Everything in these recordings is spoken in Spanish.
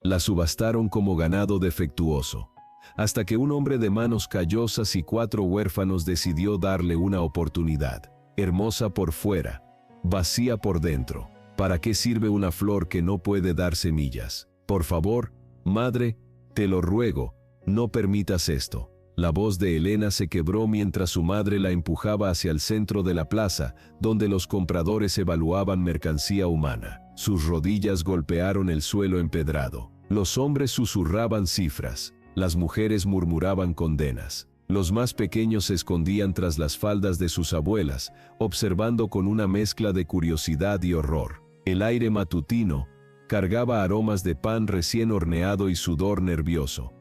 La subastaron como ganado defectuoso, hasta que un hombre de manos callosas y 4 huérfanos decidió darle una oportunidad. Hermosa por fuera, vacía por dentro. ¿Para qué sirve una flor que no puede dar semillas? Por favor, madre, te lo ruego, no permitas esto. La voz de Elena se quebró mientras su madre la empujaba hacia el centro de la plaza, donde los compradores evaluaban mercancía humana. Sus rodillas golpearon el suelo empedrado. Los hombres susurraban cifras, las mujeres murmuraban condenas. Los más pequeños se escondían tras las faldas de sus abuelas, observando con una mezcla de curiosidad y horror. El aire matutino cargaba aromas de pan recién horneado y sudor nervioso.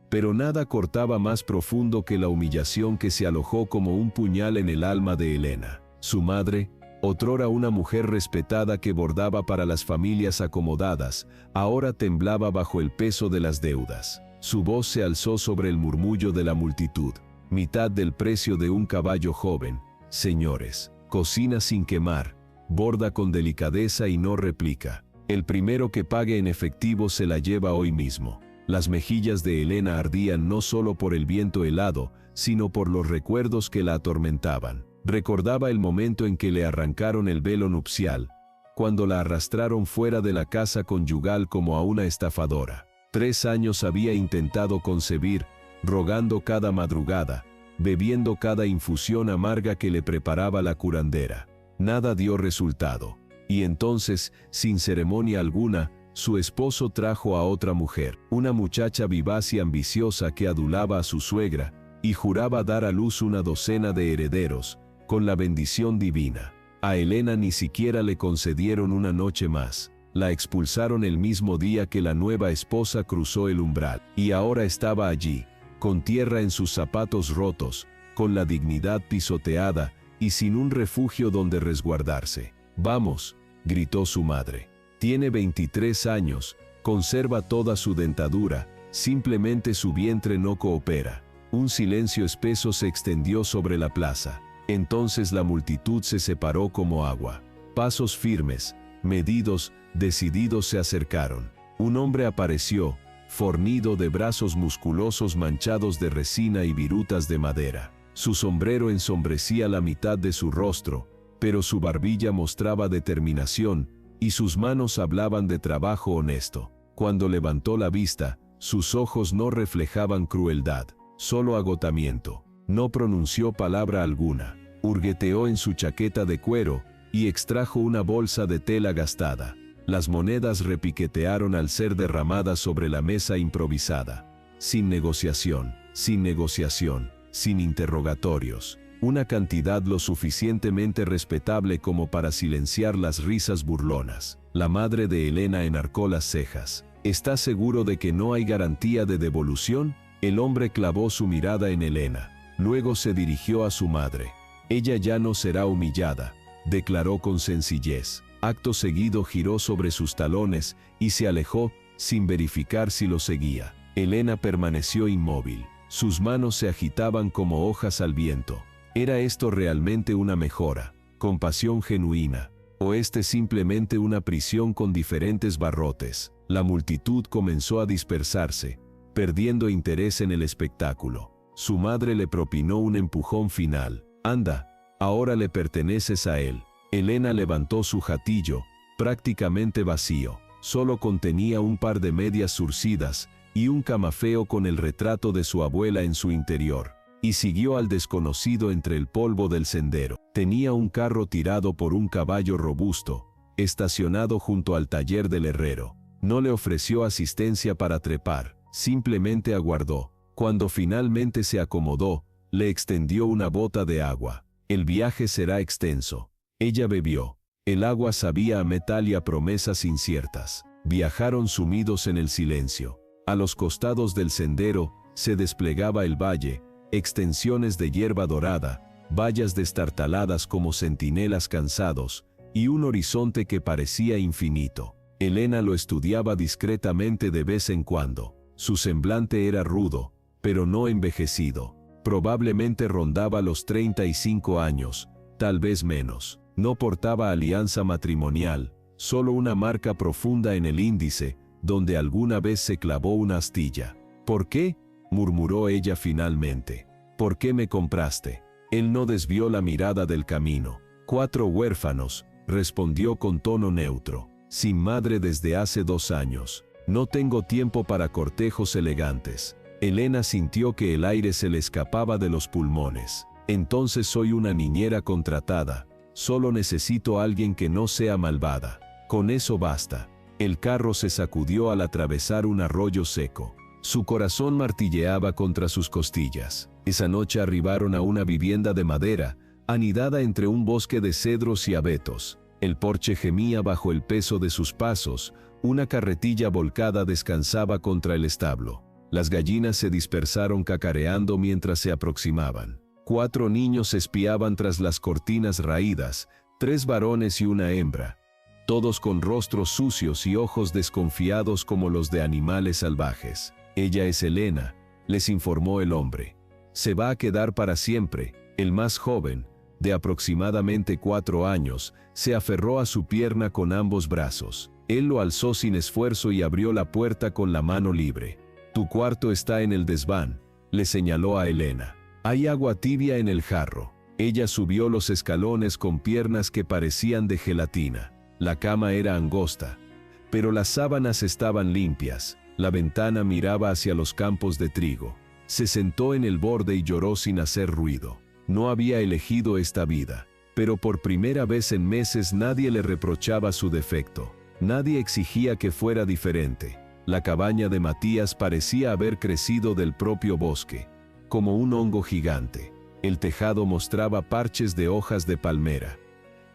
Pero nada cortaba más profundo que la humillación que se alojó como un puñal en el alma de Elena. Su madre, otrora una mujer respetada que bordaba para las familias acomodadas, ahora temblaba bajo el peso de las deudas. Su voz se alzó sobre el murmullo de la multitud. Mitad del precio de un caballo joven. Señores, cocina sin quemar, borda con delicadeza y no replica. El primero que pague en efectivo se la lleva hoy mismo. Las mejillas de Elena ardían no solo por el viento helado, sino por los recuerdos que la atormentaban. Recordaba el momento en que le arrancaron el velo nupcial, cuando la arrastraron fuera de la casa conyugal como a una estafadora. 3 años había intentado concebir, rogando cada madrugada, bebiendo cada infusión amarga que le preparaba la curandera. Nada dio resultado. Y entonces, sin ceremonia alguna, su esposo trajo a otra mujer, una muchacha vivaz y ambiciosa que adulaba a su suegra, y juraba dar a luz una docena de herederos, con la bendición divina. A Elena ni siquiera le concedieron una noche más. La expulsaron el mismo día que la nueva esposa cruzó el umbral, y ahora estaba allí, con tierra en sus zapatos rotos, con la dignidad pisoteada, y sin un refugio donde resguardarse. «Vamos», gritó su madre. Tiene 23 años, conserva toda su dentadura, simplemente su vientre no coopera. Un silencio espeso se extendió sobre la plaza. Entonces la multitud se separó como agua. Pasos firmes, medidos, decididos se acercaron. Un hombre apareció, fornido de brazos musculosos manchados de resina y virutas de madera. Su sombrero ensombrecía la mitad de su rostro, pero su barbilla mostraba determinación, y sus manos hablaban de trabajo honesto. Cuando levantó la vista, sus ojos no reflejaban crueldad, solo agotamiento. No pronunció palabra alguna. Hurgueteó en su chaqueta de cuero y extrajo una bolsa de tela gastada. Las monedas repiquetearon al ser derramadas sobre la mesa improvisada. Sin negociación, sin interrogatorios. Una cantidad lo suficientemente respetable como para silenciar las risas burlonas. La madre de Elena enarcó las cejas. ¿Estás seguro de que no hay garantía de devolución? El hombre clavó su mirada en Elena. Luego se dirigió a su madre. Ella ya no será humillada, declaró con sencillez. Acto seguido giró sobre sus talones y se alejó, sin verificar si lo seguía. Elena permaneció inmóvil. Sus manos se agitaban como hojas al viento. ¿Era esto realmente una mejora, compasión genuina, o simplemente una prisión con diferentes barrotes? La multitud comenzó a dispersarse, perdiendo interés en el espectáculo. Su madre le propinó un empujón final. «Anda, ahora le perteneces a él». Elena levantó su jatillo, prácticamente vacío. Solo contenía un par de medias zurcidas y un camafeo con el retrato de su abuela en su interior. Y siguió al desconocido entre el polvo del sendero. Tenía un carro tirado por un caballo robusto, estacionado junto al taller del herrero. No le ofreció asistencia para trepar, simplemente aguardó. Cuando finalmente se acomodó, le extendió una bota de agua. «El viaje será extenso». Ella bebió. El agua sabía a metal y a promesas inciertas. Viajaron sumidos en el silencio. A los costados del sendero se desplegaba el valle, extensiones de hierba dorada, vallas destartaladas como centinelas cansados, y un horizonte que parecía infinito. Elena lo estudiaba discretamente de vez en cuando. Su semblante era rudo, pero no envejecido. Probablemente rondaba los 35 años, tal vez menos. No portaba alianza matrimonial, solo una marca profunda en el índice, donde alguna vez se clavó una astilla. ¿Por qué?, murmuró ella finalmente. ¿Por qué me compraste? Él no desvió la mirada del camino. 4 huérfanos, respondió con tono neutro. Sin madre desde hace 2 años. No tengo tiempo para cortejos elegantes. Elena sintió que el aire se le escapaba de los pulmones. Entonces soy una niñera contratada. Solo necesito a alguien que no sea malvada. Con eso basta. El carro se sacudió al atravesar un arroyo seco. Su corazón martilleaba contra sus costillas. Esa noche arribaron a una vivienda de madera, anidada entre un bosque de cedros y abetos. El porche gemía bajo el peso de sus pasos, una carretilla volcada descansaba contra el establo. Las gallinas se dispersaron cacareando mientras se aproximaban. 4 niños espiaban tras las cortinas raídas, 3 varones y una hembra, todos con rostros sucios y ojos desconfiados como los de animales salvajes. Ella es Elena, les informó el hombre. Se va a quedar para siempre. El más joven, de aproximadamente 4 años, se aferró a su pierna con ambos brazos. Él lo alzó sin esfuerzo y abrió la puerta con la mano libre. Tu cuarto está en el desván, le señaló a Elena. Hay agua tibia en el jarro. Ella subió los escalones con piernas que parecían de gelatina. La cama era angosta, pero las sábanas estaban limpias. La ventana miraba hacia los campos de trigo. Se sentó en el borde y lloró sin hacer ruido. No había elegido esta vida, pero por primera vez en meses nadie le reprochaba su defecto. Nadie exigía que fuera diferente. La cabaña de Matías parecía haber crecido del propio bosque, como un hongo gigante. El tejado mostraba parches de hojas de palmera.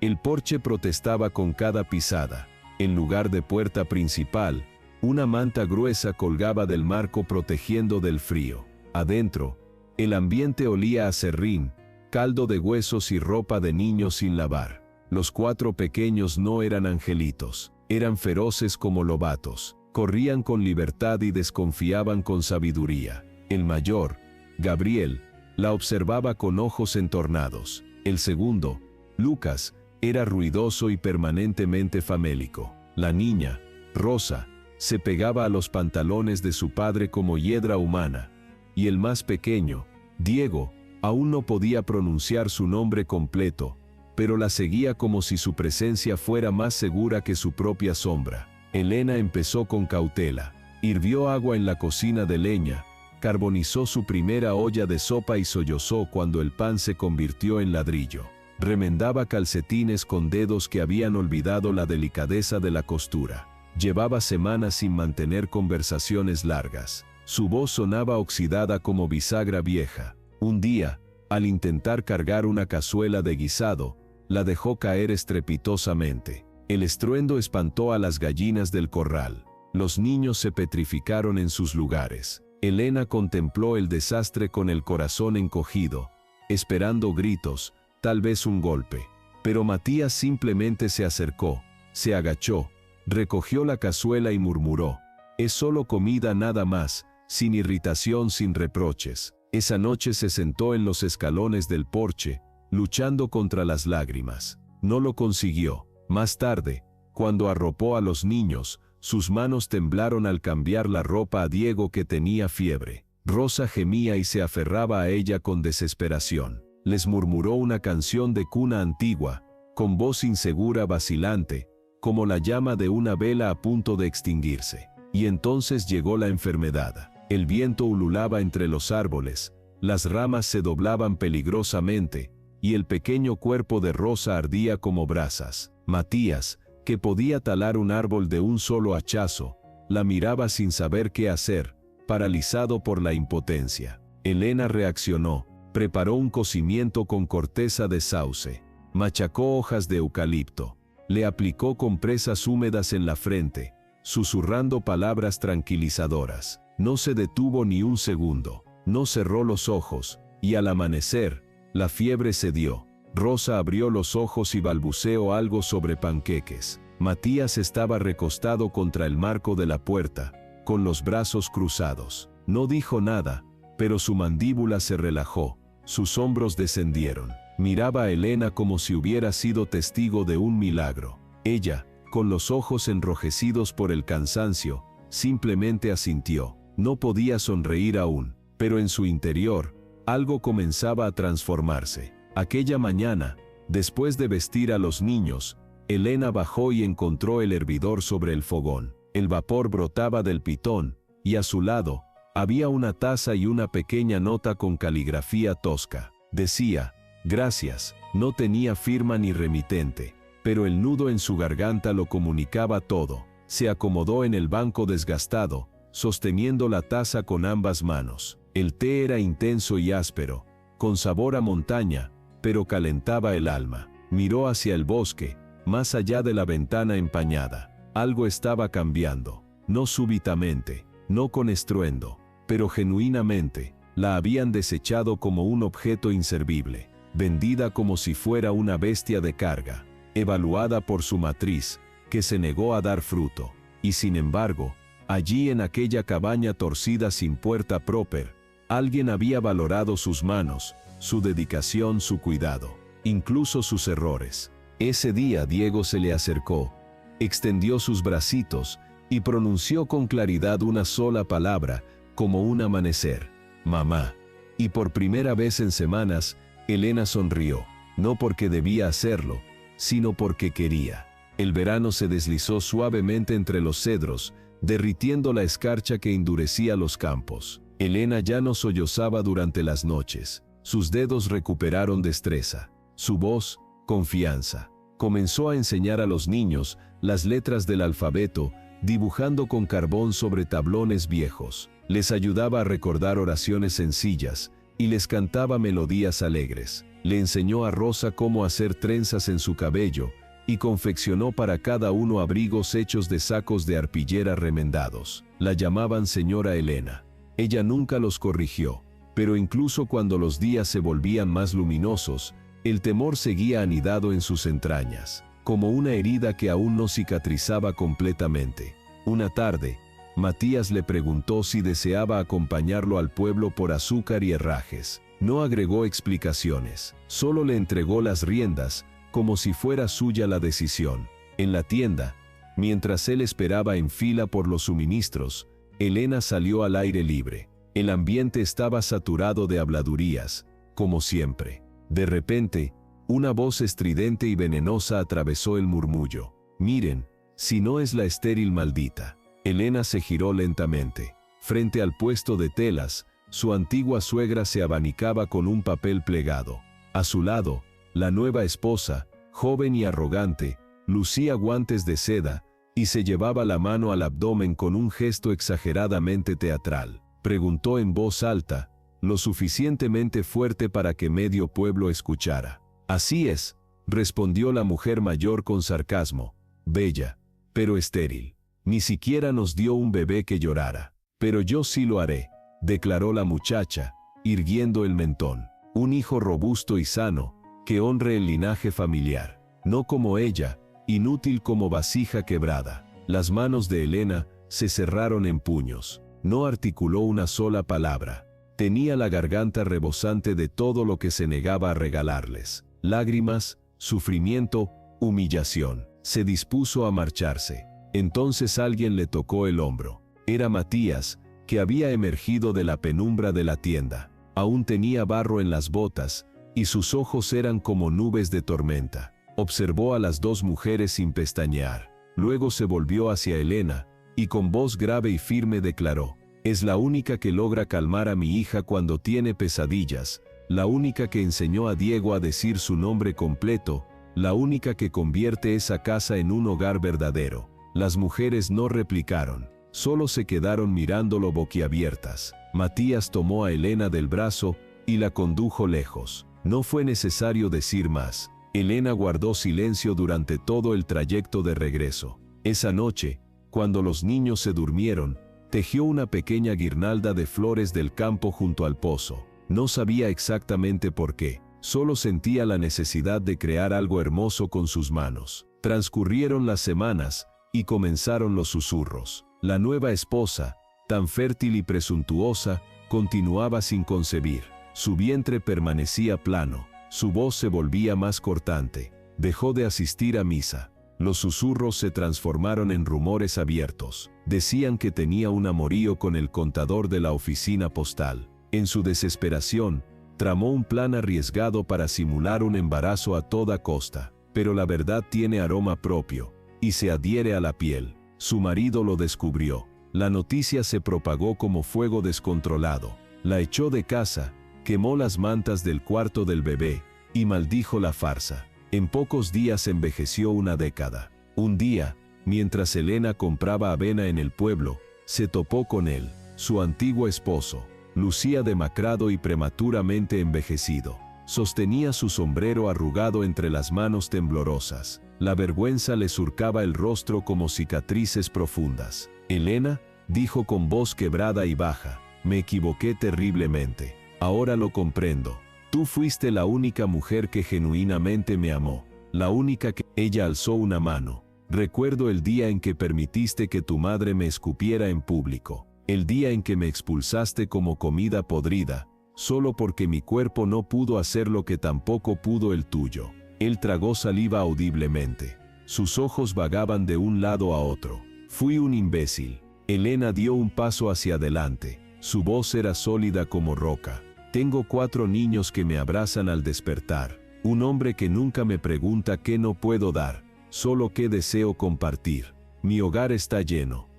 El porche protestaba con cada pisada. En lugar de puerta principal, una manta gruesa colgaba del marco protegiendo del frío. Adentro, el ambiente olía a serrín, caldo de huesos y ropa de niños sin lavar. Los 4 pequeños no eran angelitos, eran feroces como lobatos. Corrían con libertad y desconfiaban con sabiduría. El mayor, Gabriel, la observaba con ojos entornados. El segundo, Lucas, era ruidoso y permanentemente famélico. La niña, Rosa, se pegaba a los pantalones de su padre como hiedra humana. Y el más pequeño, Diego, aún no podía pronunciar su nombre completo, pero la seguía como si su presencia fuera más segura que su propia sombra. Elena empezó con cautela. Hirvió agua en la cocina de leña, carbonizó su primera olla de sopa y sollozó cuando el pan se convirtió en ladrillo. Remendaba calcetines con dedos que habían olvidado la delicadeza de la costura. Llevaba semanas sin mantener conversaciones largas. Su voz sonaba oxidada como bisagra vieja. Un día, al intentar cargar una cazuela de guisado, la dejó caer estrepitosamente. El estruendo espantó a las gallinas del corral. Los niños se petrificaron en sus lugares. Elena contempló el desastre con el corazón encogido, esperando gritos, tal vez un golpe. Pero Matías simplemente se acercó, se agachó, recogió la cazuela y murmuró: «Es solo comida nada más», sin irritación, sin reproches. Esa noche se sentó en los escalones del porche, luchando contra las lágrimas. No lo consiguió. Más tarde, cuando arropó a los niños, sus manos temblaron al cambiar la ropa a Diego, que tenía fiebre. Rosa gemía y se aferraba a ella con desesperación. Les murmuró una canción de cuna antigua, con voz insegura, vacilante, como la llama de una vela a punto de extinguirse. Y entonces llegó la enfermedad. El viento ululaba entre los árboles, las ramas se doblaban peligrosamente, y el pequeño cuerpo de Rosa ardía como brasas. Matías, que podía talar un árbol de un solo hachazo, la miraba sin saber qué hacer, paralizado por la impotencia. Elena reaccionó, preparó un cocimiento con corteza de sauce, machacó hojas de eucalipto, le aplicó compresas húmedas en la frente, susurrando palabras tranquilizadoras. No se detuvo ni un segundo, no cerró los ojos, y al amanecer, la fiebre cedió. Rosa abrió los ojos y balbuceó algo sobre panqueques. Matías estaba recostado contra el marco de la puerta, con los brazos cruzados. No dijo nada, pero su mandíbula se relajó, sus hombros descendieron. Miraba a Elena como si hubiera sido testigo de un milagro. Ella, con los ojos enrojecidos por el cansancio, simplemente asintió. No podía sonreír aún, pero en su interior, algo comenzaba a transformarse. Aquella mañana, después de vestir a los niños, Elena bajó y encontró el hervidor sobre el fogón. El vapor brotaba del pitón, y a su lado, había una taza y una pequeña nota con caligrafía tosca. Decía, gracias. No tenía firma ni remitente, pero el nudo en su garganta lo comunicaba todo. Se acomodó en el banco desgastado, sosteniendo la taza con ambas manos. El té era intenso y áspero, con sabor a montaña, pero calentaba el alma. Miró hacia el bosque, más allá de la ventana empañada. Algo estaba cambiando, no súbitamente, no con estruendo, pero genuinamente. La habían desechado como un objeto inservible, vendida como si fuera una bestia de carga, evaluada por su matriz, que se negó a dar fruto. Y sin embargo, allí en aquella cabaña torcida sin puerta próper, alguien había valorado sus manos, su dedicación, su cuidado, incluso sus errores. Ese día Diego se le acercó, extendió sus bracitos y pronunció con claridad una sola palabra, como un amanecer: mamá. Y por primera vez en semanas, Elena sonrió, no porque debía hacerlo, sino porque quería. El verano se deslizó suavemente entre los cedros, derritiendo la escarcha que endurecía los campos. Elena ya no sollozaba durante las noches. Sus dedos recuperaron destreza. Su voz, confianza. Comenzó a enseñar a los niños las letras del alfabeto, dibujando con carbón sobre tablones viejos. Les ayudaba a recordar oraciones sencillas y les cantaba melodías alegres. Le enseñó a Rosa cómo hacer trenzas en su cabello y confeccionó para cada uno abrigos hechos de sacos de arpillera remendados. La llamaban señora Elena. Ella nunca los corrigió, pero incluso cuando los días se volvían más luminosos, el temor seguía anidado en sus entrañas, como una herida que aún no cicatrizaba completamente. Una tarde, Matías le preguntó si deseaba acompañarlo al pueblo por azúcar y herrajes. No agregó explicaciones, solo le entregó las riendas, como si fuera suya la decisión. En la tienda, mientras él esperaba en fila por los suministros, Elena salió al aire libre. El ambiente estaba saturado de habladurías, como siempre. De repente, una voz estridente y venenosa atravesó el murmullo. Miren, si no es la estéril maldita. Elena se giró lentamente. Frente al puesto de telas, su antigua suegra se abanicaba con un papel plegado. A su lado, la nueva esposa, joven y arrogante, lucía guantes de seda y se llevaba la mano al abdomen con un gesto exageradamente teatral. Preguntó en voz alta, lo suficientemente fuerte para que medio pueblo escuchara. Así es, respondió la mujer mayor con sarcasmo, bella, pero estéril. Ni siquiera nos dio un bebé que llorara. Pero yo sí lo haré, declaró la muchacha, irguiendo el mentón. Un hijo robusto y sano, que honre el linaje familiar. No como ella, inútil como vasija quebrada. Las manos de Elena se cerraron en puños. No articuló una sola palabra. Tenía la garganta rebosante de todo lo que se negaba a regalarles. Lágrimas, sufrimiento, humillación. Se dispuso a marcharse. Entonces alguien le tocó el hombro. Era Matías, que había emergido de la penumbra de la tienda. Aún tenía barro en las botas, y sus ojos eran como nubes de tormenta. Observó a las dos mujeres sin pestañear. Luego se volvió hacia Elena, y con voz grave y firme declaró: es la única que logra calmar a mi hija cuando tiene pesadillas, la única que enseñó a Diego a decir su nombre completo, la única que convierte esa casa en un hogar verdadero. Las mujeres no replicaron, solo se quedaron mirándolo boquiabiertas. Matías tomó a Elena del brazo y la condujo lejos. No fue necesario decir más. Elena guardó silencio durante todo el trayecto de regreso. Esa noche, cuando los niños se durmieron, tejió una pequeña guirnalda de flores del campo junto al pozo. No sabía exactamente por qué, solo sentía la necesidad de crear algo hermoso con sus manos. Transcurrieron las semanas, y comenzaron los susurros. La nueva esposa, tan fértil y presuntuosa, continuaba sin concebir. Su vientre permanecía plano, su voz se volvía más cortante. Dejó de asistir a misa. Los susurros se transformaron en rumores abiertos. Decían que tenía un amorío con el contador de la oficina postal. En su desesperación, tramó un plan arriesgado para simular un embarazo a toda costa. Pero la verdad tiene aroma propio y se adhiere a la piel. Su marido lo descubrió. La noticia se propagó como fuego descontrolado. La echó de casa, quemó las mantas del cuarto del bebé y maldijo la farsa. En pocos días envejeció una década. Un día, mientras Elena compraba avena en el pueblo, se topó con él, su antiguo esposo. Lucía demacrado y prematuramente envejecido. Sostenía su sombrero arrugado entre las manos temblorosas. La vergüenza le surcaba el rostro como cicatrices profundas. «Elena», dijo con voz quebrada y baja, «me equivoqué terriblemente. Ahora lo comprendo. Tú fuiste la única mujer que genuinamente me amó. La única que...» Ella alzó una mano. «Recuerdo el día en que permitiste que tu madre me escupiera en público. El día en que me expulsaste como comida podrida, solo porque mi cuerpo no pudo hacer lo que tampoco pudo el tuyo». Él tragó saliva audiblemente. Sus ojos vagaban de un lado a otro. «Fui un imbécil». Elena dio un paso hacia adelante. Su voz era sólida como roca. «Tengo 4 niños que me abrazan al despertar. Un hombre que nunca me pregunta qué no puedo dar, solo qué deseo compartir. Mi hogar está lleno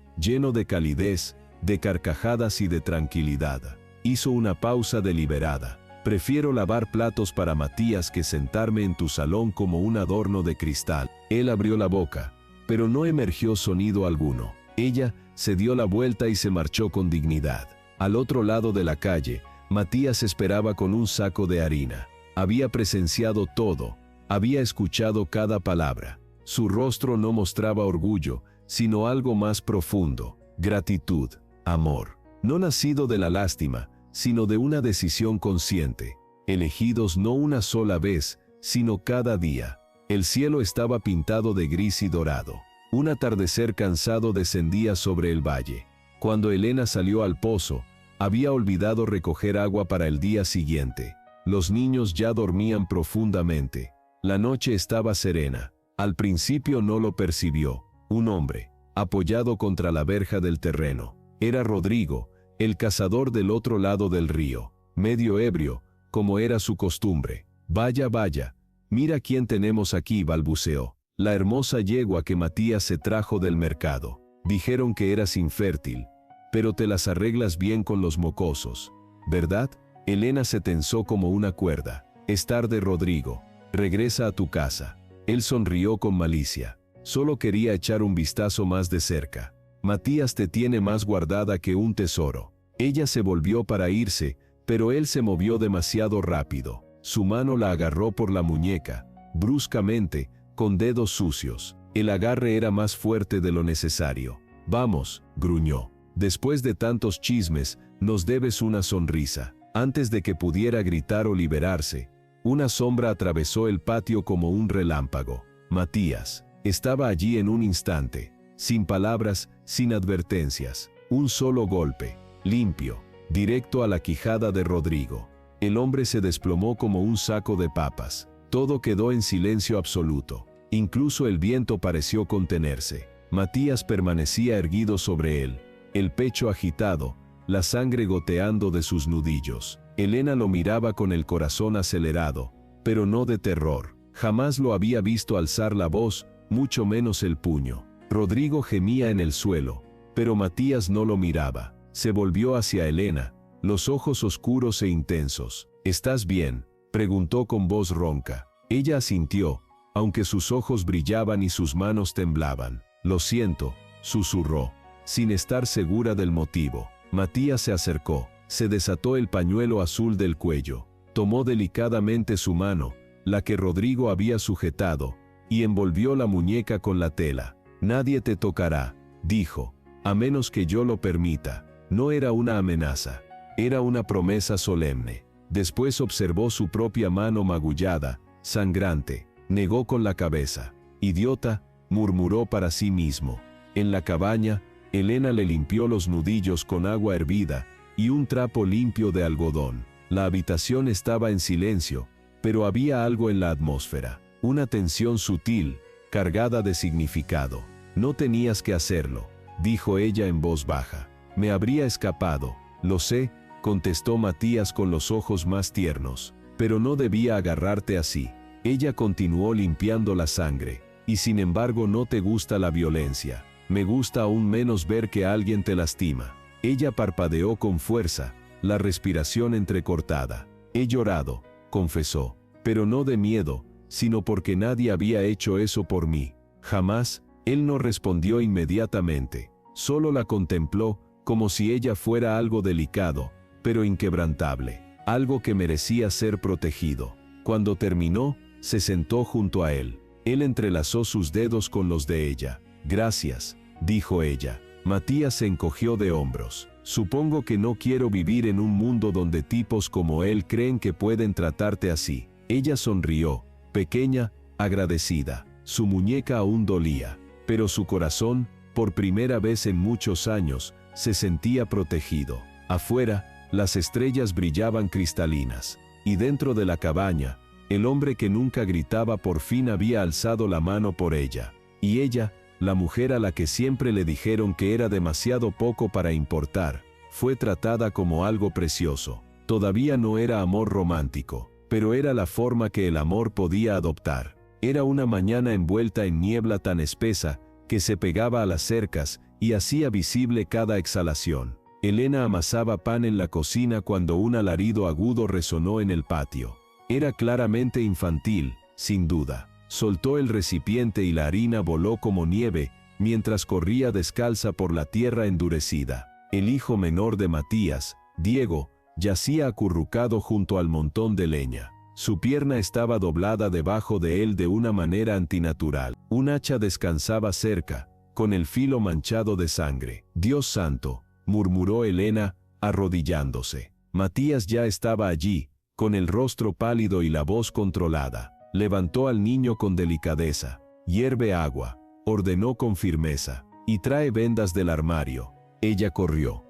de calidez, de carcajadas y de tranquilidad». Hizo una pausa deliberada. «Prefiero lavar platos para Matías que sentarme en tu salón como un adorno de cristal». Él abrió la boca, pero no emergió sonido alguno. Ella se dio la vuelta y se marchó con dignidad. Al otro lado de la calle, Matías esperaba con un saco de harina. Había presenciado todo, había escuchado cada palabra. Su rostro no mostraba orgullo, sino algo más profundo: gratitud, amor. No nacido de la lástima, sino de una decisión consciente, elegidos no una sola vez, sino cada día. El cielo estaba pintado de gris y dorado. Un atardecer cansado descendía sobre el valle. Cuando Elena salió al pozo, había olvidado recoger agua para el día siguiente. Los niños ya dormían profundamente. La noche estaba serena. Al principio no lo percibió. Un hombre, apoyado contra la verja del terreno. Era Rodrigo, el cazador del otro lado del río, medio ebrio, como era su costumbre. «Vaya, vaya, mira quién tenemos aquí», balbuceó. «La hermosa yegua que Matías se trajo del mercado. Dijeron que eras infértil, pero te las arreglas bien con los mocosos, ¿verdad?». Elena se tensó como una cuerda. «Es tarde, Rodrigo. Regresa a tu casa». Él sonrió con malicia. «Solo quería echar un vistazo más de cerca. Matías te tiene más guardada que un tesoro». Ella se volvió para irse, pero él se movió demasiado rápido. Su mano la agarró por la muñeca, bruscamente, con dedos sucios. El agarre era más fuerte de lo necesario. «Vamos», gruñó. «Después de tantos chismes, nos debes una sonrisa». Antes de que pudiera gritar o liberarse, una sombra atravesó el patio como un relámpago. Matías estaba allí en un instante, sin palabras, sin advertencias. Un solo golpe, limpio, directo a la quijada de Rodrigo. El hombre se desplomó como un saco de papas. Todo quedó en silencio absoluto. Incluso el viento pareció contenerse. Matías permanecía erguido sobre él, el pecho agitado, la sangre goteando de sus nudillos. Elena lo miraba con el corazón acelerado, pero no de terror. Jamás lo había visto alzar la voz, mucho menos el puño. Rodrigo gemía en el suelo, pero Matías no lo miraba. Se volvió hacia Elena, los ojos oscuros e intensos. «¿Estás bien?», preguntó con voz ronca. Ella asintió, aunque sus ojos brillaban y sus manos temblaban. «Lo siento», susurró, sin estar segura del motivo. Matías se acercó, se desató el pañuelo azul del cuello, tomó delicadamente su mano, la que Rodrigo había sujetado, y envolvió la muñeca con la tela. «Nadie te tocará», dijo, «a menos que yo lo permita». No era una amenaza, era una promesa solemne. Después observó su propia mano magullada, sangrante, negó con la cabeza. «Idiota», murmuró para sí mismo. En la cabaña, Elena le limpió los nudillos con agua hervida y un trapo limpio de algodón. La habitación estaba en silencio, pero había algo en la atmósfera, una tensión sutil, cargada de significado. «No tenías que hacerlo». dijo ella en voz baja. Me habría escapado, lo sé, contestó Matías con los ojos más tiernos. Pero no debía agarrarte así. Ella continuó limpiando la sangre. Y sin embargo no te gusta la violencia. Me gusta aún menos ver que alguien te lastima. Ella parpadeó con fuerza, la respiración entrecortada. He llorado, confesó. Pero no de miedo, sino porque nadie había hecho eso por mí. Jamás. Él no respondió inmediatamente. Solo la contempló, como si ella fuera algo delicado, pero inquebrantable. Algo que merecía ser protegido. Cuando terminó, se sentó junto a él. Él entrelazó sus dedos con los de ella. Gracias, dijo ella. Matías se encogió de hombros. Supongo que no quiero vivir en un mundo donde tipos como él creen que pueden tratarte así. Ella sonrió, pequeña, agradecida. Su muñeca aún dolía, pero su corazón, por primera vez en muchos años, se sentía protegido. Afuera, las estrellas brillaban cristalinas, y dentro de la cabaña, el hombre que nunca gritaba por fin había alzado la mano por ella. Y ella, la mujer a la que siempre le dijeron que era demasiado poco para importar, fue tratada como algo precioso. Todavía no era amor romántico, pero era la forma que el amor podía adoptar. Era una mañana envuelta en niebla tan espesa que se pegaba a las cercas y hacía visible cada exhalación. Elena amasaba pan en la cocina cuando un alarido agudo resonó en el patio. Era claramente infantil, sin duda. Soltó el recipiente y la harina voló como nieve, mientras corría descalza por la tierra endurecida. El hijo menor de Matías, Diego, yacía acurrucado junto al montón de leña. Su pierna estaba doblada debajo de él de una manera antinatural. Un hacha descansaba cerca, con el filo manchado de sangre. Dios santo, murmuró Elena, arrodillándose. Matías ya estaba allí, con el rostro pálido y la voz controlada. Levantó al niño con delicadeza. Hierve agua, ordenó con firmeza, y trae vendas del armario. Ella corrió.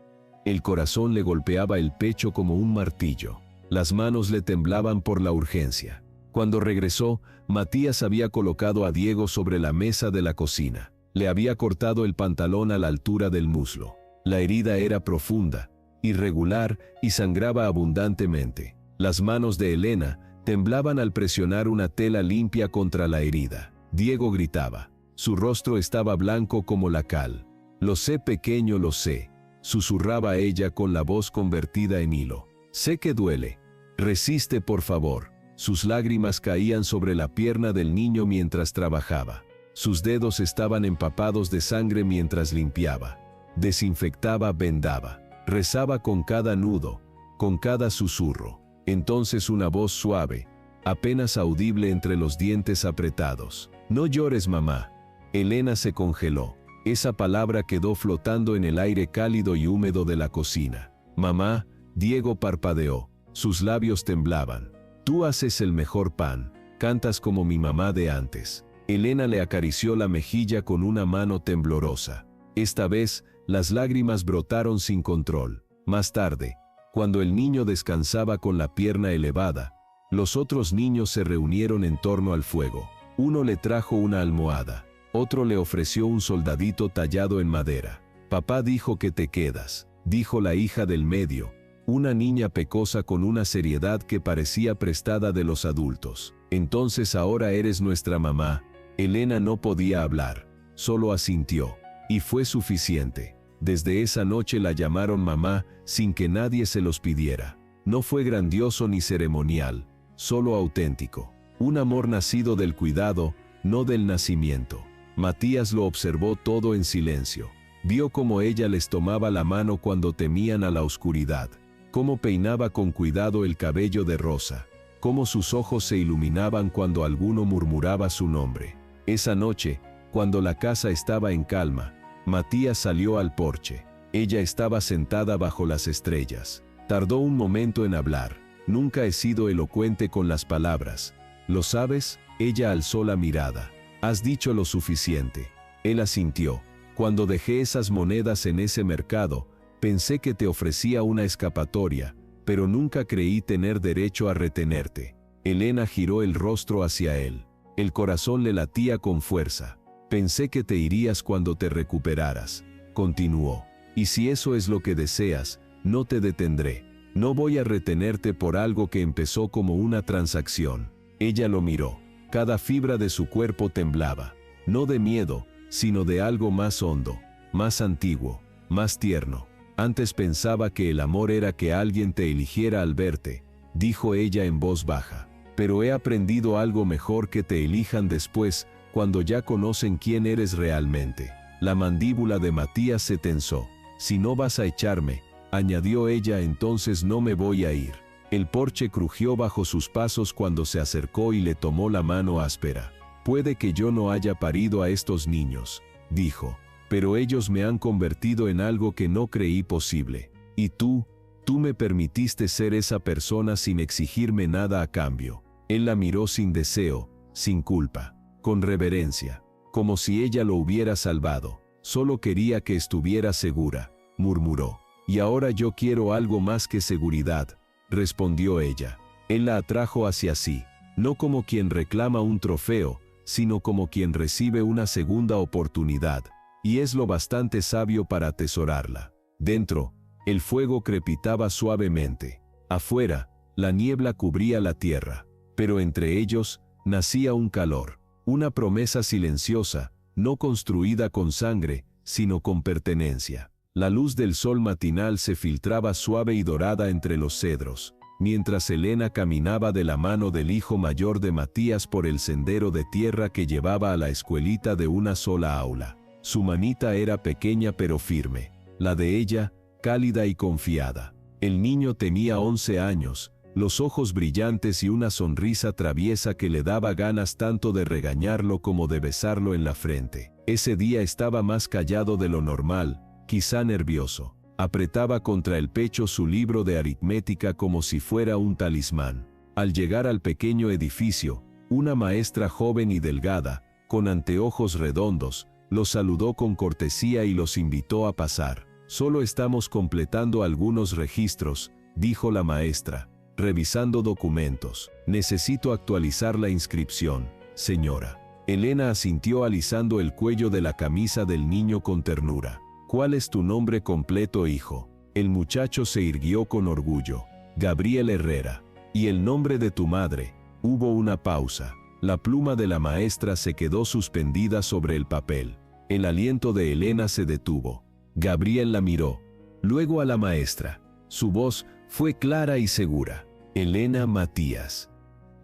El corazón le golpeaba el pecho como un martillo. Las manos le temblaban por la urgencia. Cuando regresó, Matías había colocado a Diego sobre la mesa de la cocina. Le había cortado el pantalón a la altura del muslo. La herida era profunda, irregular y sangraba abundantemente. Las manos de Elena temblaban al presionar una tela limpia contra la herida. Diego gritaba. Su rostro estaba blanco como la cal. Lo sé, pequeño, lo sé, susurraba ella con la voz convertida en hilo. Sé que duele. Resiste, por favor. Sus lágrimas caían sobre la pierna del niño mientras trabajaba. Sus dedos estaban empapados de sangre mientras limpiaba. Desinfectaba, vendaba. Rezaba con cada nudo, con cada susurro. Entonces una voz suave, apenas audible entre los dientes apretados. No llores, mamá. Elena se congeló. Esa palabra quedó flotando en el aire cálido y húmedo de la cocina. Mamá, Diego parpadeó. Sus labios temblaban. Tú haces el mejor pan. Cantas como mi mamá de antes. Elena le acarició la mejilla con una mano temblorosa. Esta vez, las lágrimas brotaron sin control. Más tarde, cuando el niño descansaba con la pierna elevada, los otros niños se reunieron en torno al fuego. Uno le trajo una almohada. Otro le ofreció un soldadito tallado en madera. Papá dijo que te quedas, dijo la hija del medio, una niña pecosa con una seriedad que parecía prestada de los adultos. Entonces ahora eres nuestra mamá. Elena no podía hablar, solo asintió. Y fue suficiente. Desde esa noche la llamaron mamá sin que nadie se los pidiera. No fue grandioso ni ceremonial, solo auténtico. Un amor nacido del cuidado, no del nacimiento. Matías lo observó todo en silencio. Vio cómo ella les tomaba la mano cuando temían a la oscuridad, cómo peinaba con cuidado el cabello de rosa, cómo sus ojos se iluminaban cuando alguno murmuraba su nombre. Esa noche, cuando la casa estaba en calma, Matías salió al porche. Ella estaba sentada bajo las estrellas. Tardó un momento en hablar. Nunca he sido elocuente con las palabras. ¿Lo sabes? Ella alzó la mirada. Has dicho lo suficiente. Él asintió. Cuando dejé esas monedas en ese mercado, pensé que te ofrecía una escapatoria, pero nunca creí tener derecho a retenerte. Elena giró el rostro hacia él. El corazón le latía con fuerza. Pensé que te irías cuando te recuperaras. continuó. Y si eso es lo que deseas, no te detendré. No voy a retenerte por algo que empezó como una transacción. Ella lo miró. Cada fibra de su cuerpo temblaba. No de miedo, sino de algo más hondo, más antiguo, más tierno. Antes pensaba que el amor era que alguien te eligiera al verte, dijo ella en voz baja. Pero he aprendido algo mejor: que te elijan después, cuando ya conocen quién eres realmente. La mandíbula de Matías se tensó. Si no vas a echarme, añadió ella, entonces no me voy a ir. El porche crujió bajo sus pasos cuando se acercó y le tomó la mano áspera. Puede que yo no haya parido a estos niños, dijo, pero ellos me han convertido en algo que no creí posible. Y tú me permitiste ser esa persona sin exigirme nada a cambio. Él la miró sin deseo, sin culpa, con reverencia, como si ella lo hubiera salvado. Solo quería que estuviera segura, murmuró. Y ahora yo quiero algo más que seguridad, respondió ella. Él la atrajo hacia sí, no como quien reclama un trofeo, sino como quien recibe una segunda oportunidad, y es lo bastante sabio para atesorarla. Dentro, el fuego crepitaba suavemente. Afuera, la niebla cubría la tierra, pero entre ellos nacía un calor, una promesa silenciosa, no construida con sangre, sino con pertenencia. La luz del sol matinal se filtraba suave y dorada entre los cedros, mientras Elena caminaba de la mano del hijo mayor de Matías por el sendero de tierra que llevaba a la escuelita de una sola aula. Su manita era pequeña pero firme, la de ella, cálida y confiada. El niño tenía 11 años, los ojos brillantes y una sonrisa traviesa que le daba ganas tanto de regañarlo como de besarlo en la frente. Ese día estaba más callado de lo normal, quizá nervioso. Apretaba contra el pecho su libro de aritmética como si fuera un talismán. Al llegar al pequeño edificio, una maestra joven y delgada, con anteojos redondos, los saludó con cortesía y los invitó a pasar. Solo estamos completando algunos registros, dijo la maestra, revisando documentos. Necesito actualizar la inscripción, señora. Elena asintió alisando el cuello de la camisa del niño con ternura. ¿Cuál es tu nombre completo, hijo? El muchacho se irguió con orgullo. Gabriel Herrera. ¿Y el nombre de tu madre? Hubo una pausa. La pluma de la maestra se quedó suspendida sobre el papel. El aliento de Elena se detuvo. Gabriel la miró, luego a la maestra. Su voz fue clara y segura. Elena Matías.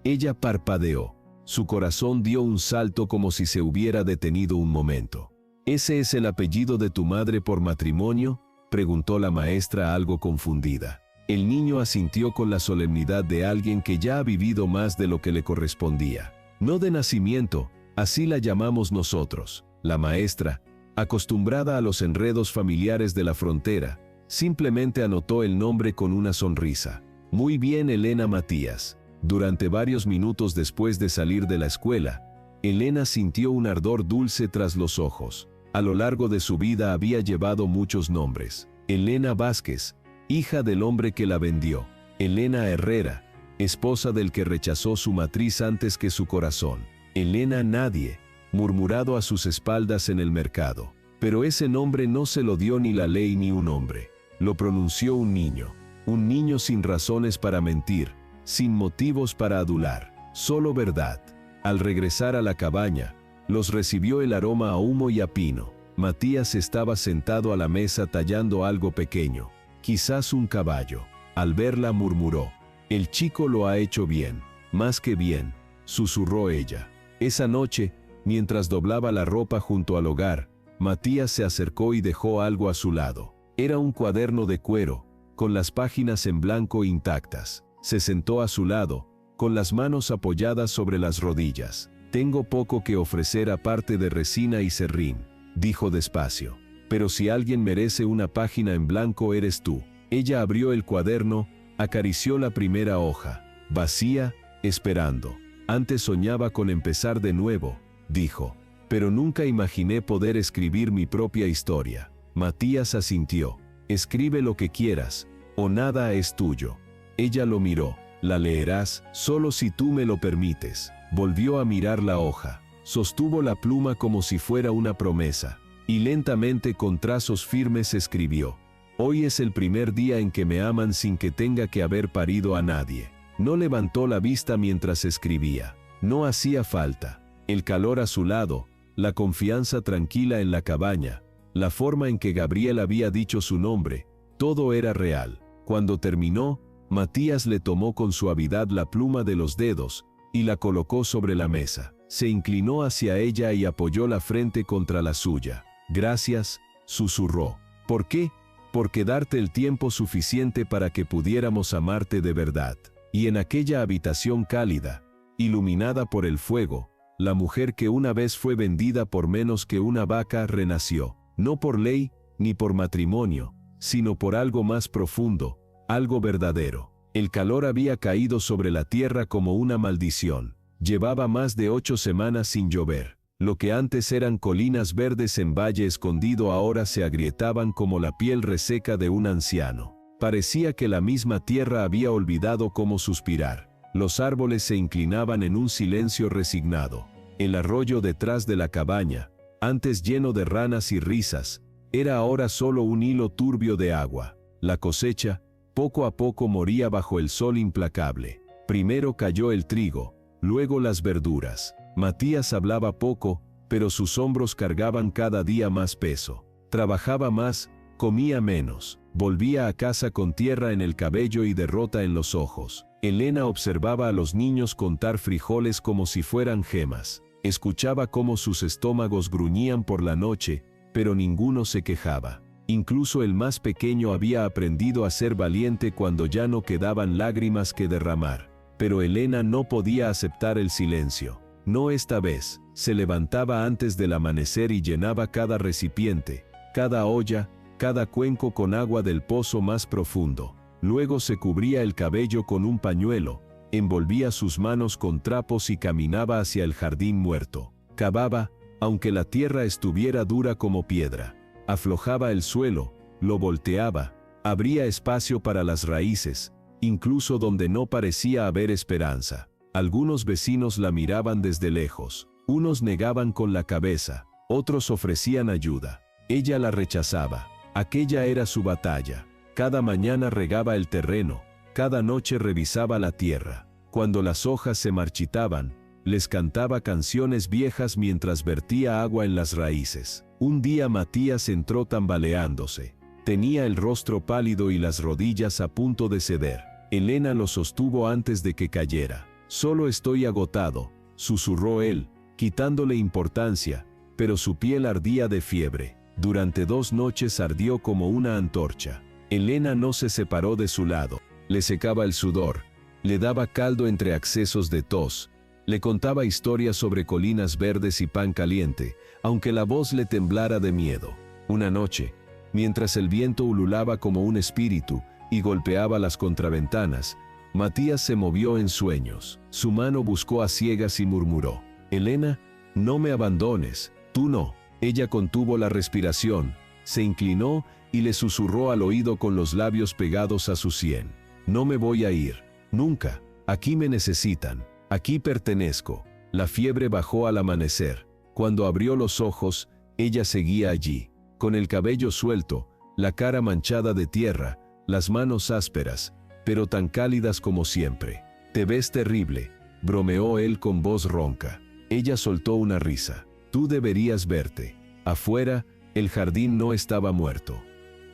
Ella parpadeó. Su corazón dio un salto como si se hubiera detenido un momento. ¿Ese es el apellido de tu madre por matrimonio?, preguntó la maestra algo confundida. El niño asintió con la solemnidad de alguien que ya ha vivido más de lo que le correspondía. No de nacimiento, así la llamamos nosotros. La maestra, acostumbrada a los enredos familiares de la frontera, simplemente anotó el nombre con una sonrisa. Muy bien, Elena Matías. Durante varios minutos después de salir de la escuela, Elena sintió un ardor dulce tras los ojos. A lo largo de su vida había llevado muchos nombres. Elena Vázquez, hija del hombre que la vendió. Elena Herrera, esposa del que rechazó su matriz antes que su corazón. Elena Nadie, murmurado a sus espaldas en el mercado. Pero ese nombre no se lo dio ni la ley ni un hombre. Lo pronunció un niño sin razones para mentir, sin motivos para adular, solo verdad. Al regresar a la cabaña, los recibió el aroma a humo y a pino. Matías estaba sentado a la mesa tallando algo pequeño, quizás un caballo. Al verla murmuró, «El chico lo ha hecho bien, más que bien», susurró ella. Esa noche, mientras doblaba la ropa junto al hogar, Matías se acercó y dejó algo a su lado. Era un cuaderno de cuero, con las páginas en blanco intactas. Se sentó a su lado, con las manos apoyadas sobre las rodillas. «Tengo poco que ofrecer aparte de resina y serrín», dijo despacio. «Pero si alguien merece una página en blanco eres tú». Ella abrió el cuaderno, acarició la primera hoja, vacía, esperando. «Antes soñaba con empezar de nuevo», dijo. «Pero nunca imaginé poder escribir mi propia historia». Matías asintió. «Escribe lo que quieras, o nada es tuyo». Ella lo miró. «La leerás, solo si tú me lo permites». Volvió a mirar la hoja. Sostuvo la pluma como si fuera una promesa. y lentamente con trazos firmes escribió: «Hoy es el primer día en que me aman sin que tenga que haber parido a nadie». No levantó la vista mientras escribía. No hacía falta. El calor a su lado, la confianza tranquila en la cabaña, la forma en que Gabriel había dicho su nombre, todo era real. Cuando terminó, Matías le tomó con suavidad la pluma de los dedos y la colocó sobre la mesa. Se inclinó hacia ella y apoyó la frente contra la suya. «Gracias», susurró. «¿Por qué? Porque darte el tiempo suficiente para que pudiéramos amarte de verdad». Y en aquella habitación cálida, iluminada por el fuego, la mujer que una vez fue vendida por menos que una vaca renació, no por ley ni por matrimonio, sino por algo más profundo, algo verdadero. El calor había caído sobre la tierra como una maldición. Llevaba más de 8 semanas sin llover. Lo que antes eran colinas verdes en valle escondido ahora se agrietaban como la piel reseca de un anciano. Parecía que la misma tierra había olvidado cómo suspirar. Los árboles se inclinaban en un silencio resignado. El arroyo detrás de la cabaña, antes lleno de ranas y risas, era ahora solo un hilo turbio de agua. La cosecha, poco a poco moría bajo el sol implacable. Primero cayó el trigo, luego las verduras. Matías hablaba poco, pero sus hombros cargaban cada día más peso. Trabajaba más, comía menos. Volvía a casa con tierra en el cabello y derrota en los ojos. Elena observaba a los niños contar frijoles como si fueran gemas. Escuchaba cómo sus estómagos gruñían por la noche, pero ninguno se quejaba. Incluso el más pequeño había aprendido a ser valiente cuando ya no quedaban lágrimas que derramar. Pero Elena no podía aceptar el silencio. No esta vez. Se levantaba antes del amanecer y llenaba cada recipiente, cada olla, cada cuenco con agua del pozo más profundo. Luego se cubría el cabello con un pañuelo, envolvía sus manos con trapos y caminaba hacia el jardín muerto. Cavaba, aunque la tierra estuviera dura como piedra. Aflojaba el suelo, lo volteaba, abría espacio para las raíces, incluso donde no parecía haber esperanza. Algunos vecinos la miraban desde lejos. Unos negaban con la cabeza, otros ofrecían ayuda. Ella la rechazaba. Aquella era su batalla. Cada mañana regaba el terreno, cada noche revisaba la tierra. Cuando las hojas se marchitaban, les cantaba canciones viejas mientras vertía agua en las raíces. Un día Matías entró tambaleándose. Tenía el rostro pálido y las rodillas a punto de ceder. Elena lo sostuvo antes de que cayera. «Solo estoy agotado», susurró él, quitándole importancia, pero su piel ardía de fiebre. Durante 2 noches ardió como una antorcha. Elena no se separó de su lado. Le secaba el sudor, le daba caldo entre accesos de tos, le contaba historias sobre colinas verdes y pan caliente, aunque la voz le temblara de miedo. Una noche, mientras el viento ululaba como un espíritu y golpeaba las contraventanas, Matías se movió en sueños. Su mano buscó a ciegas y murmuró: «Elena, no me abandones, tú no». Ella contuvo la respiración, se inclinó y le susurró al oído con los labios pegados a su sien: «No me voy a ir, nunca, aquí me necesitan, aquí pertenezco». La fiebre bajó al amanecer. Cuando abrió los ojos, ella seguía allí, con el cabello suelto, la cara manchada de tierra, las manos ásperas, pero tan cálidas como siempre. «Te ves terrible», bromeó él con voz ronca. Ella soltó una risa. «Tú deberías verte». Afuera, el jardín no estaba muerto.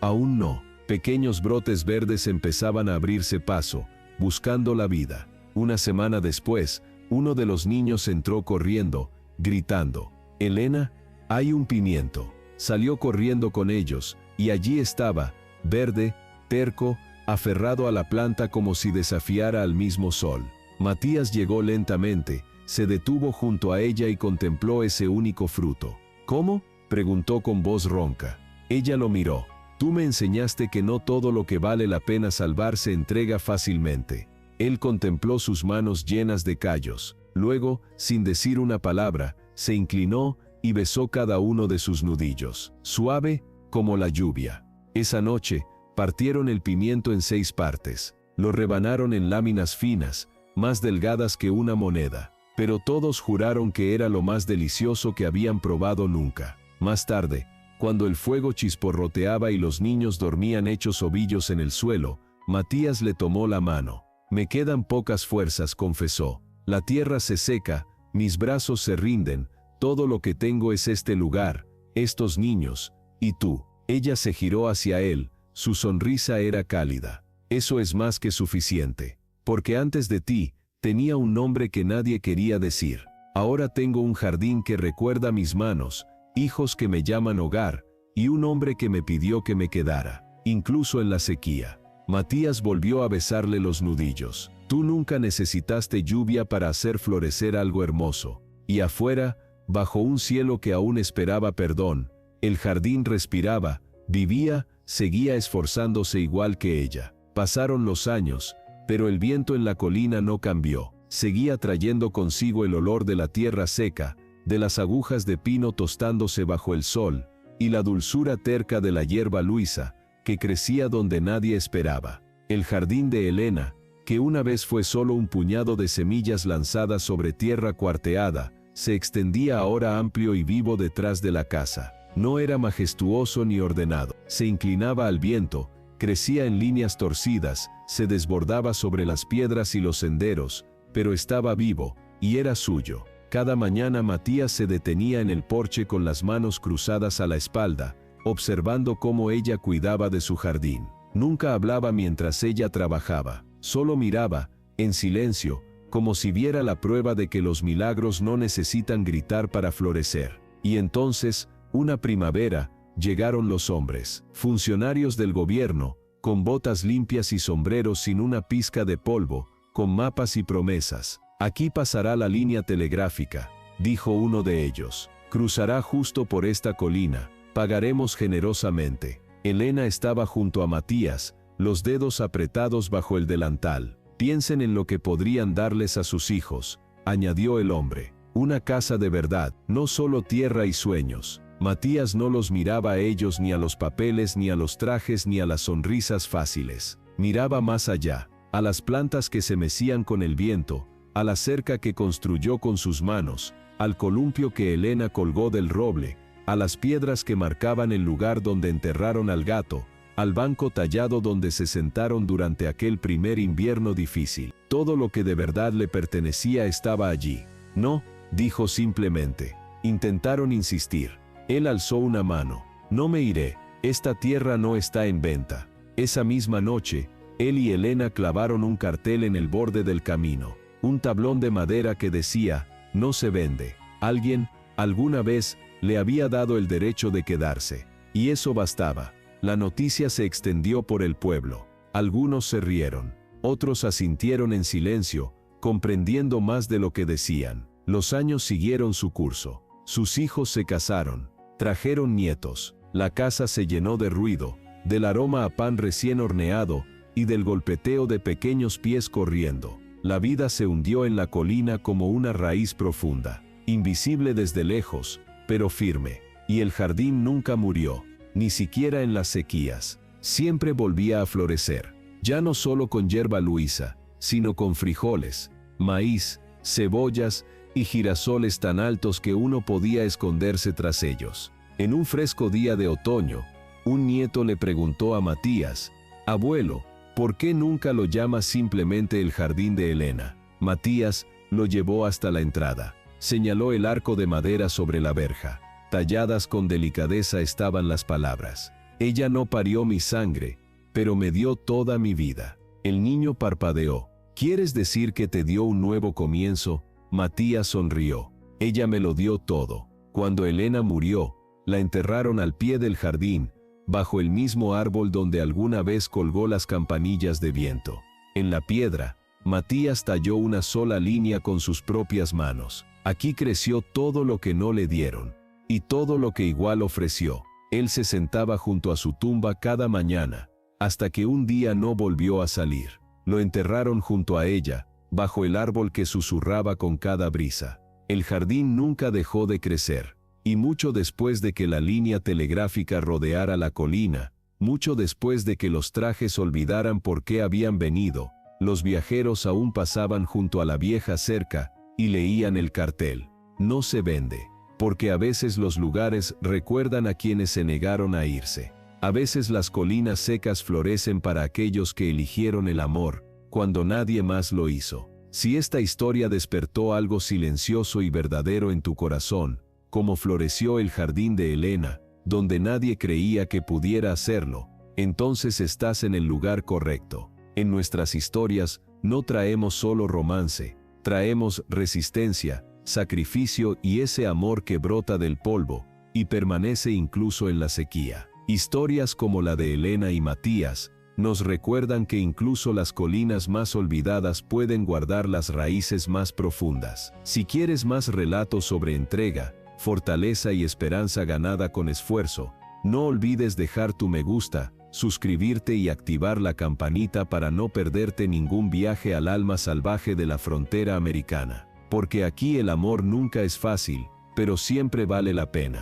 Aún no. Pequeños brotes verdes empezaban a abrirse paso, buscando la vida. Una semana después, uno de los niños entró corriendo, gritando: «Elena, hay un pimiento». Salió corriendo con ellos, y allí estaba, verde, terco, aferrado a la planta como si desafiara al mismo sol. Matías llegó lentamente, se detuvo junto a ella y contempló ese único fruto. «¿Cómo?», preguntó con voz ronca. Ella lo miró. «Tú me enseñaste que no todo lo que vale la pena salvar se entrega fácilmente». Él contempló sus manos llenas de callos. Luego, sin decir una palabra, se inclinó y besó cada uno de sus nudillos, suave como la lluvia. Esa noche, partieron el pimiento en 6 partes. Lo rebanaron en láminas finas, más delgadas que una moneda. Pero todos juraron que era lo más delicioso que habían probado nunca. Más tarde, Cuando el fuego chisporroteaba y los niños dormían hechos ovillos en el suelo, Matías le tomó la mano. «Me quedan pocas fuerzas», confesó. «La tierra se seca, mis brazos se rinden, todo lo que tengo es este lugar, estos niños, y tú». Ella se giró hacia él, su sonrisa era cálida. «Eso es más que suficiente. Porque antes de ti, tenía un nombre que nadie quería decir. Ahora tengo un jardín que recuerda mis manos, hijos que me llaman hogar, y un hombre que me pidió que me quedara, incluso en la sequía». Matías volvió a besarle los nudillos. «Tú nunca necesitaste lluvia para hacer florecer algo hermoso». Y afuera, bajo un cielo que aún esperaba perdón, el jardín respiraba, vivía, seguía esforzándose igual que ella. Pasaron los años, pero el viento en la colina no cambió. Seguía trayendo consigo el olor de la tierra seca, de las agujas de pino tostándose bajo el sol, y la dulzura terca de la hierba luisa, que crecía donde nadie esperaba. El jardín de Elena, que una vez fue solo un puñado de semillas lanzadas sobre tierra cuarteada, se extendía ahora amplio y vivo detrás de la casa. No era majestuoso ni ordenado. Se inclinaba al viento, crecía en líneas torcidas, se desbordaba sobre las piedras y los senderos, pero estaba vivo, y era suyo. Cada mañana Matías se detenía en el porche con las manos cruzadas a la espalda, observando cómo ella cuidaba de su jardín. Nunca hablaba mientras ella trabajaba, solo miraba, en silencio, como si viera la prueba de que los milagros no necesitan gritar para florecer. Y entonces, una primavera, llegaron los hombres, funcionarios del gobierno, con botas limpias y sombreros sin una pizca de polvo, con mapas y promesas. «Aquí pasará la línea telegráfica», dijo uno de ellos. «Cruzará justo por esta colina. Pagaremos generosamente». Elena estaba junto a Matías, los dedos apretados bajo el delantal. «Piensen en lo que podrían darles a sus hijos», añadió el hombre. «Una casa de verdad, no solo tierra y sueños». Matías no los miraba a ellos, ni a los papeles, ni a los trajes, ni a las sonrisas fáciles. Miraba más allá, a las plantas que se mecían con el viento, a la cerca que construyó con sus manos, al columpio que Elena colgó del roble, a las piedras que marcaban el lugar donde enterraron al gato, al banco tallado donde se sentaron durante aquel primer invierno difícil. Todo lo que de verdad le pertenecía estaba allí. «No», dijo simplemente. Intentaron insistir. Él alzó una mano. «No me iré, esta tierra no está en venta». Esa misma noche, él y Elena clavaron un cartel en el borde del camino, un tablón de madera que decía, «No se vende». Alguien, alguna vez, le había dado el derecho de quedarse. Y eso bastaba. La noticia se extendió por el pueblo. Algunos se rieron, otros asintieron en silencio, comprendiendo más de lo que decían. Los años siguieron su curso. Sus hijos se casaron, trajeron nietos. La casa se llenó de ruido, del aroma a pan recién horneado y del golpeteo de pequeños pies corriendo. La vida se hundió en la colina como una raíz profunda, invisible desde lejos, pero firme. Y el jardín nunca murió, ni siquiera en las sequías. Siempre volvía a florecer, ya no solo con hierba luisa, sino con frijoles, maíz, cebollas y girasoles tan altos que uno podía esconderse tras ellos. En un fresco día de otoño, un nieto le preguntó a Matías, «Abuelo, ¿por qué nunca lo llamas simplemente el jardín de Elena?». Matías lo llevó hasta la entrada. Señaló el arco de madera sobre la verja. Talladas con delicadeza estaban las palabras: «Ella no parió mi sangre, pero me dio toda mi vida». El niño parpadeó. «¿Quieres decir que te dio un nuevo comienzo?». Matías sonrió. «Ella me lo dio todo. Cuando Elena murió, la enterraron al pie del jardín, bajo el mismo árbol donde alguna vez colgó las campanillas de viento. En la piedra, Matías talló una sola línea con sus propias manos. Aquí creció todo lo que no le dieron, y todo lo que igual ofreció». Él se sentaba junto a su tumba cada mañana, hasta que un día no volvió a salir. Lo enterraron junto a ella, bajo el árbol que susurraba con cada brisa. El jardín nunca dejó de crecer, y mucho después de que la línea telegráfica rodeara la colina, mucho después de que los trajes olvidaran por qué habían venido, los viajeros aún pasaban junto a la vieja cerca y leían el cartel: «No se vende». porque a veces los lugares recuerdan a quienes se negaron a irse. A veces las colinas secas florecen para aquellos que eligieron el amor, cuando nadie más lo hizo. Si esta historia despertó algo silencioso y verdadero en tu corazón, como floreció el jardín de Helena, donde nadie creía que pudiera hacerlo, entonces estás en el lugar correcto. En nuestras historias, no traemos solo romance, traemos resistencia, sacrificio y ese amor que brota del polvo, y permanece incluso en la sequía. Historias como la de Helena y Matías, nos recuerdan que incluso las colinas más olvidadas pueden guardar las raíces más profundas. Si quieres más relatos sobre entrega, fortaleza y esperanza ganada con esfuerzo, no olvides dejar tu me gusta, suscribirte y activar la campanita para no perderte ningún viaje al alma salvaje de la frontera americana. Porque aquí el amor nunca es fácil, pero siempre vale la pena.